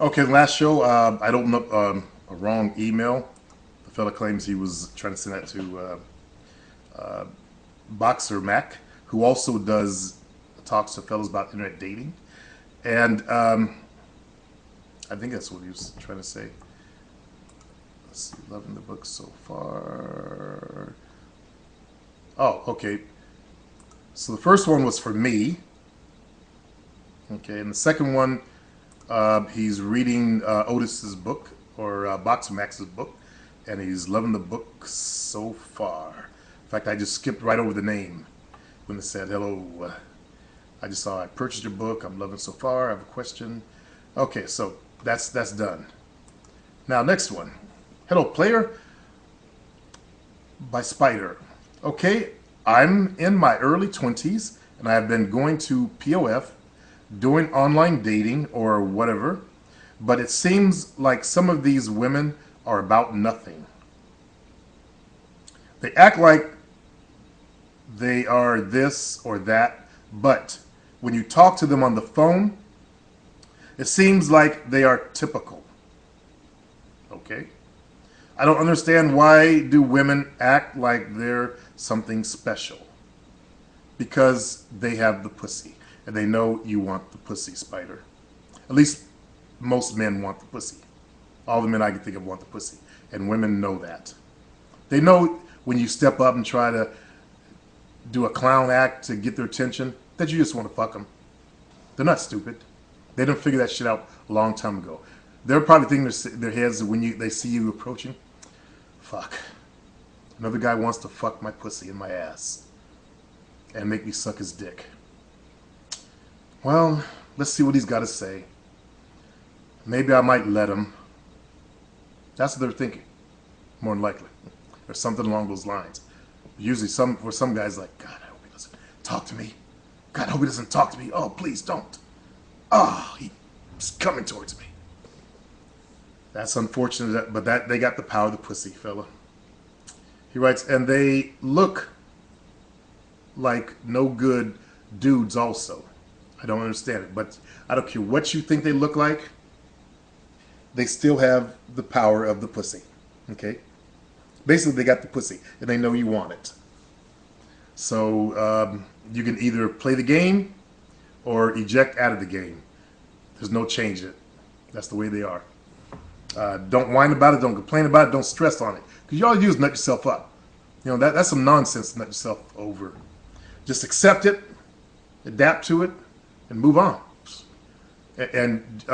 Okay, the last show, I opened up a wrong email. The fella claims he was trying to send that to Boxer Mac, who also does talks to fellas about internet dating. And I think that's what he was trying to say. Let's see, loving the book so far. Oh, okay. So the first one was for me. Okay, and the second one, he's reading Otis's book, or Boxer Max's book, and he's loving the book so far. In fact, I just skipped right over the name when it said, hello, I just saw I purchased your book, I'm loving it so far, I have a question. Okay, so that's done. Now, next one. Hello, player, by Spider. Okay, I'm in my early 20s, and I have been going to POF, doing online dating or whatever, but it seems like some of these women are about nothing. They act like they are this or that, but when you talk to them on the phone, it seems like they are typical. Okay? I don't understand, why do women act like they're something special? Because they have the pussy. And they know you want the pussy, Spider. At least most men want the pussy. All the men I can think of want the pussy. And women know that. They know when you step up and try to do a clown act to get their attention that you just want to fuck them. They're not stupid. They didn't figure that shit out a long time ago. They're probably thinking in their heads when they see you approaching, fuck, another guy wants to fuck my pussy in my ass and make me suck his dick. Well, let's see what he's got to say. Maybe I might let him. That's what they're thinking, more than likely, or something along those lines. Usually, for some guys, like, God, I hope he doesn't talk to me. God, I hope he doesn't talk to me. Oh, please don't. Oh, he's coming towards me. That's unfortunate, but that they got the power of the pussy, fella. He writes, and they look like no good dudes also. I don't understand it, but I don't care what you think they look like. They still have the power of the pussy. Okay? Basically, they got the pussy, and they know you want it. So you can either play the game or eject out of the game. There's no change in it. That's the way they are. Don't whine about it. Don't complain about it. Don't stress on it. Because you all use nut yourself up. You know, that's some nonsense to nut yourself over. Just accept it, adapt to it, and move on. And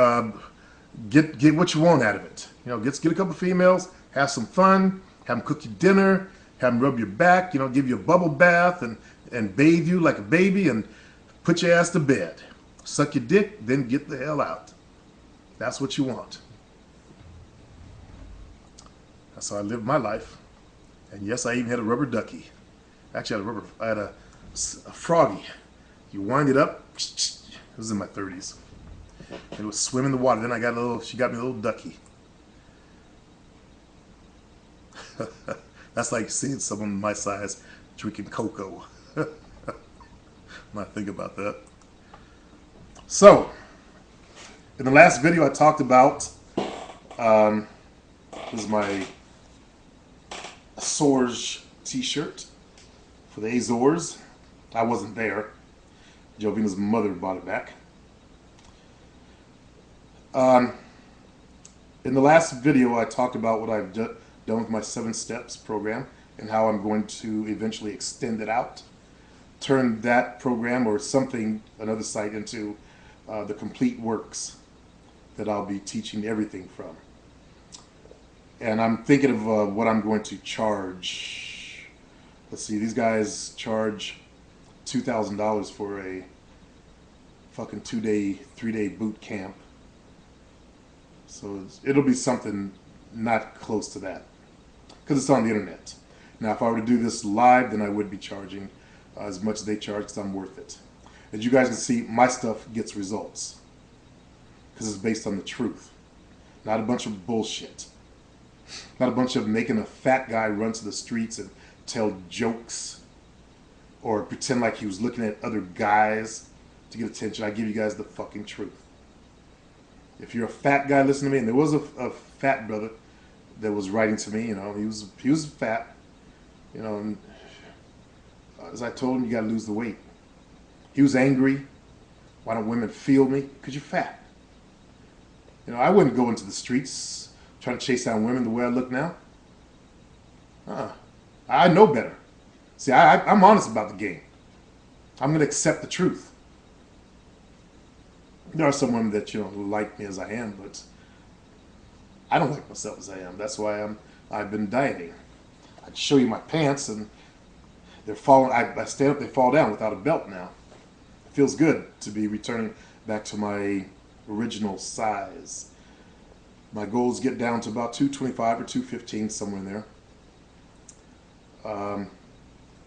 get what you want out of it. You know, get a couple of females, have some fun, have them cook you dinner, have them rub your back, you know, give you a bubble bath and bathe you like a baby and put your ass to bed. Suck your dick, then get the hell out. That's what you want. That's how I lived my life. And yes, I even had a rubber ducky. Actually, I had a froggy. You wind it up. This was in my 30s. It would swim in the water. Then she got me a little ducky. That's like seeing someone my size drinking cocoa. When I think about that. So, in the last video I talked about, this is my Azores t-shirt for the Azores. I wasn't there. Jovina's mother bought it back. In the last video, I talked about what I've done with my 7 Steps program and how I'm going to eventually extend it out, turn that program or something, another site, into the complete works that I'll be teaching everything from. And I'm thinking of what I'm going to charge. Let's see, these guys charge $2,000 for a fucking 2-day, 3-day boot camp. So it'll be something not close to that, because it's on the internet. Now, if I were to do this live, then I would be charging as much as they charge, because I'm worth it. As you guys can see, my stuff gets results, because it's based on the truth, not a bunch of bullshit. Not a bunch of making a fat guy run to the streets and tell jokes or pretend like he was looking at other guys to get attention. I give you guys the fucking truth. If you're a fat guy, listen to me. And there was a fat brother that was writing to me. He was fat. And as I told him, you got to lose the weight. He was angry. Why don't women feel me? Because you're fat. I wouldn't go into the streets trying to chase down women the way I look now. I know better. See, I'm honest about the game. I'm going to accept the truth. There are some women that like me as I am, but I don't like myself as I am. That's why I've been dieting. I can show you my pants, and they're falling. I stand up, they fall down without a belt now. It feels good to be returning back to my original size. My goal is to get down to about 225 or 215, somewhere in there.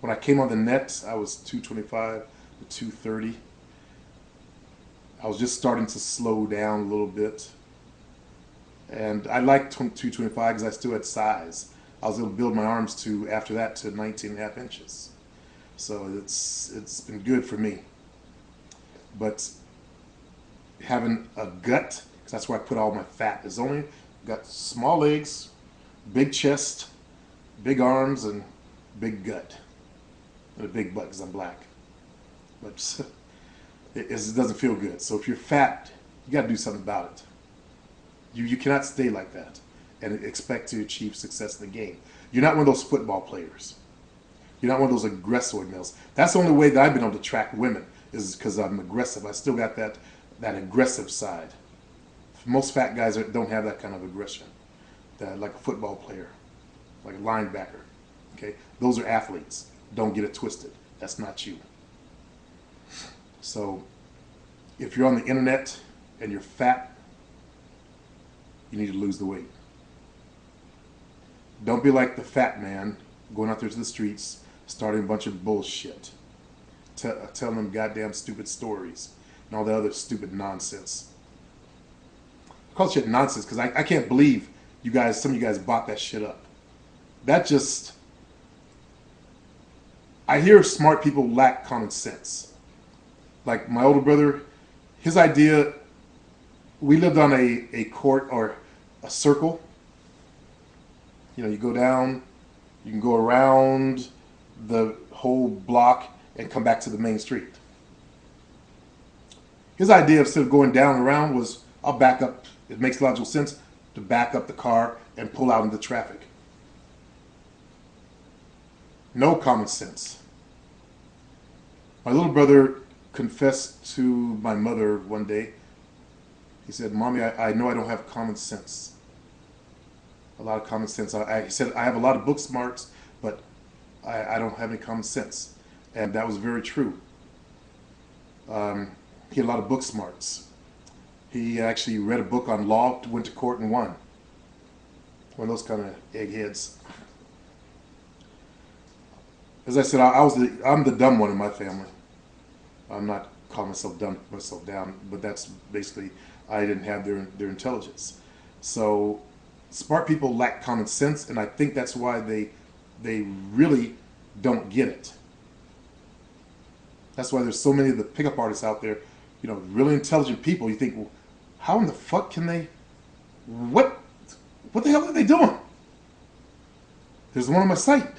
When I came on the net, I was 225 to 230. I was just starting to slow down a little bit. And I liked 225 because I still had size. I was able to build my arms after that to 19 and a half inches. So it's been good for me. But having a gut, because that's where I put all my fat, is only got small legs, big chest, big arms, and big gut. And a big butt because I'm black. But it doesn't feel good. So if you're fat, you got to do something about it. You cannot stay like that and expect to achieve success in the game. You're not one of those football players. You're not one of those aggressive males. That's the only way that I've been able to attract women, is because I'm aggressive. I still got that aggressive side. Most fat guys don't have that kind of aggression. Like a football player, like a linebacker. Okay, those are athletes. Don't get it twisted. That's not you. So, if you're on the internet and you're fat, you need to lose the weight. Don't be like the fat man going out there to the streets, starting a bunch of bullshit, telling them goddamn stupid stories and all that other stupid nonsense. I call shit nonsense because I can't believe some of you guys bought that shit up. I hear smart people lack common sense. Like my older brother, his idea, we lived on a court or a circle. You go down, you can go around the whole block and come back to the main street. His idea, instead of going down and around, was I'll back up. It makes logical sense to back up the car and pull out into traffic. No common sense. My little brother confessed to my mother one day. He said, "Mommy, I know I don't have common sense. A lot of common sense. He said, I have a lot of book smarts, but I don't have any common sense." And that was very true. He had a lot of book smarts. He actually read a book on law, went to court and won. One of those kind of eggheads. As I said, I'm the dumb one in my family. I'm not calling myself down, but that's basically, I didn't have their intelligence. So smart people lack common sense, and I think that's why they really don't get it. That's why there's so many of the pickup artists out there, really intelligent people. You think, well, how in the fuck can they, what the hell are they doing? There's one on my site.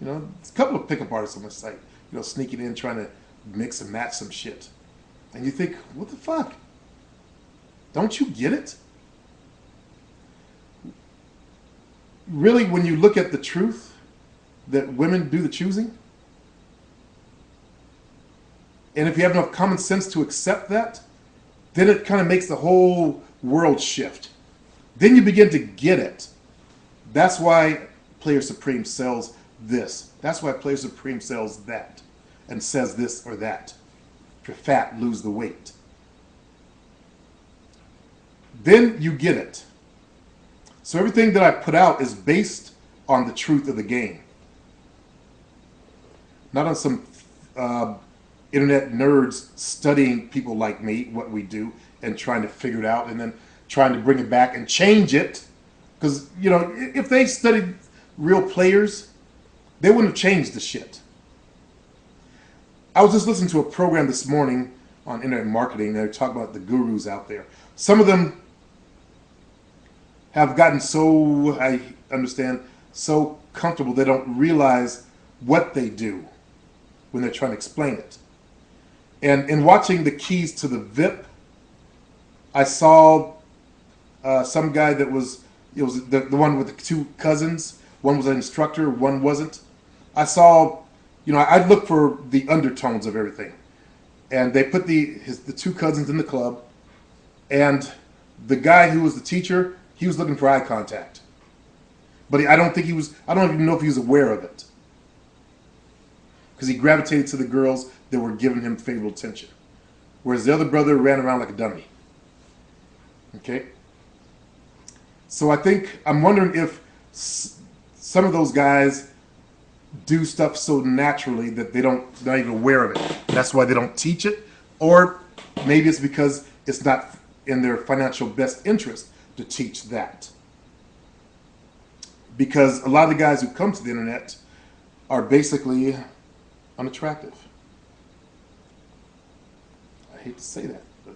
There's a couple of pickup artists on my site, sneaking in, trying to mix and match some shit. And you think, what the fuck? Don't you get it? Really, when you look at the truth, that women do the choosing, and if you have enough common sense to accept that, then it kind of makes the whole world shift. Then you begin to get it. That's why Player Supreme sells this. That's why Player Supreme sells that and says this or that. If you're fat, lose the weight. Then you get it. So everything that I put out is based on the truth of the game. Not on some internet nerds studying people like me, what we do, and trying to figure it out and then trying to bring it back and change it. Because, if they studied real players, they wouldn't have changed the shit. I was just listening to a program this morning on internet marketing. They talk about the gurus out there. Some of them have gotten so, I understand, so comfortable they don't realize what they do when they're trying to explain it. And in watching the keys to the VIP, I saw some guy that was, it was the one with the two cousins. One was an instructor, one wasn't. I saw, I look for the undertones of everything. And they put the two cousins in the club, and the guy who was the teacher, he was looking for eye contact. But I don't even know if he was aware of it. Because he gravitated to the girls that were giving him favorable attention. Whereas the other brother ran around like a dummy. Okay? So I'm wondering if some of those guys do stuff so naturally that they're not even aware of it. That's why they don't teach it. Or maybe it's because it's not in their financial best interest to teach that. Because a lot of the guys who come to the internet are basically unattractive. I hate to say that, but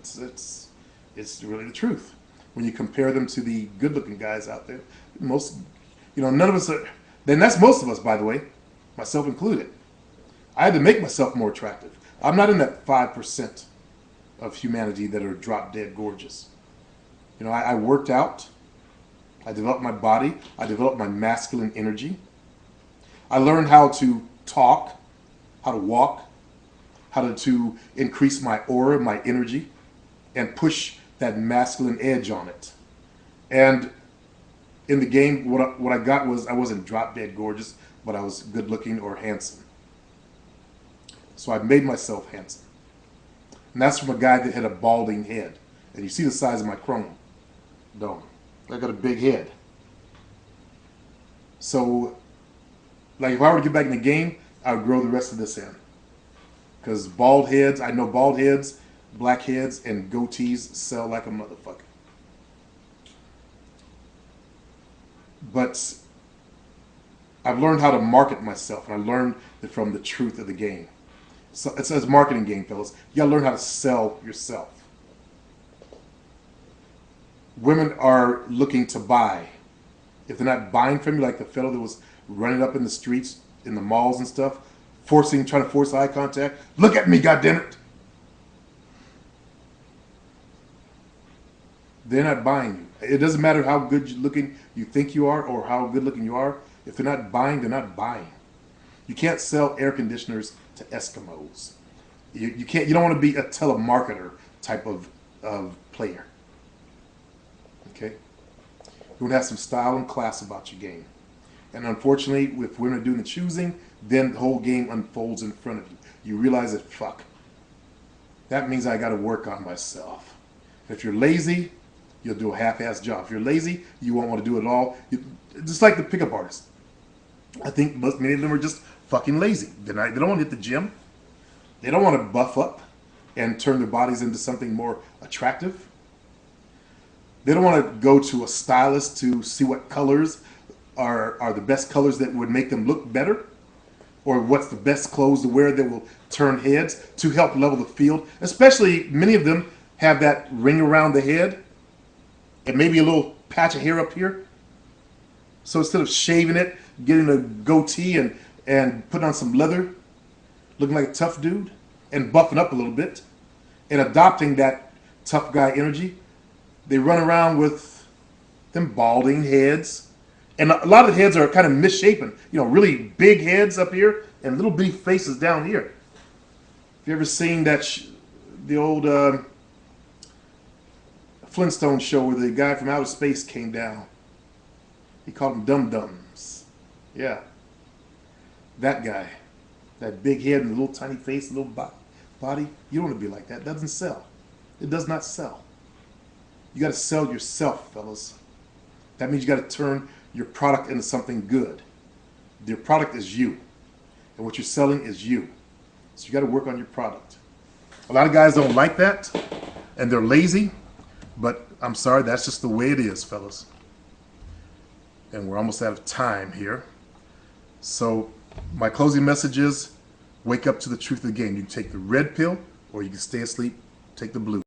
it's really the truth. When you compare them to the good-looking guys out there, none of us are. Then that's most of us, by the way, myself included. I had to make myself more attractive. I'm not in that 5% of humanity that are drop-dead gorgeous. I worked out. I developed my body. I developed my masculine energy. I learned how to talk, how to walk, how to increase my aura, my energy, and push that masculine edge on it. And in the game, what I got was I wasn't drop dead gorgeous, but I was good looking or handsome. So I made myself handsome. And that's from a guy that had a balding head. And you see the size of my chrome dome. I got a big head. So, like if I were to get back in the game, I would grow the rest of this in. Because bald heads, I know bald heads, blackheads, and goatees sell like a motherfucker. But I've learned how to market myself, and I learned it from the truth of the game. So it's a marketing game, fellas. You gotta learn how to sell yourself. Women are looking to buy. If they're not buying from you, like the fellow that was running up in the streets, in the malls and stuff, trying to force eye contact. Look at me, goddammit. They're not buying you. It doesn't matter how good looking you think you are or how good looking you are. If they're not buying, they're not buying. You can't sell air conditioners to Eskimos. You don't want to be a telemarketer type of player. Okay? You want to have some style and class about your game. And unfortunately, if women are doing the choosing, then the whole game unfolds in front of you. You realize that, fuck, that means I got to work on myself. If you're lazy, you'll do a half-assed job. If you're lazy, you won't want to do it at all. Just like the pickup artists. I think many of them are just fucking lazy. They don't want to hit the gym. They don't want to buff up and turn their bodies into something more attractive. They don't want to go to a stylist to see what colors are the best colors that would make them look better, or what's the best clothes to wear that will turn heads to help level the field. Especially, many of them have that ring around the head and maybe a little patch of hair up here. So instead of shaving it, getting a goatee and putting on some leather, looking like a tough dude, and buffing up a little bit, and adopting that tough guy energy, they run around with them balding heads. And a lot of the heads are kind of misshapen. Really big heads up here and little bitty faces down here. Have you ever seen the old Flintstone show where the guy from outer space came down? He called them dum-dums. Yeah. That guy. That big head and little tiny face, little body. You don't want to be like that. It doesn't sell. It does not sell. You got to sell yourself, fellas. That means you got to turn your product into something good. Your product is you. And what you're selling is you. So you got to work on your product. A lot of guys don't like that, and they're lazy, but I'm sorry, that's just the way it is, fellas. And we're almost out of time here. So my closing message is, wake up to the truth of the game. You can take the red pill or you can stay asleep, take the blue.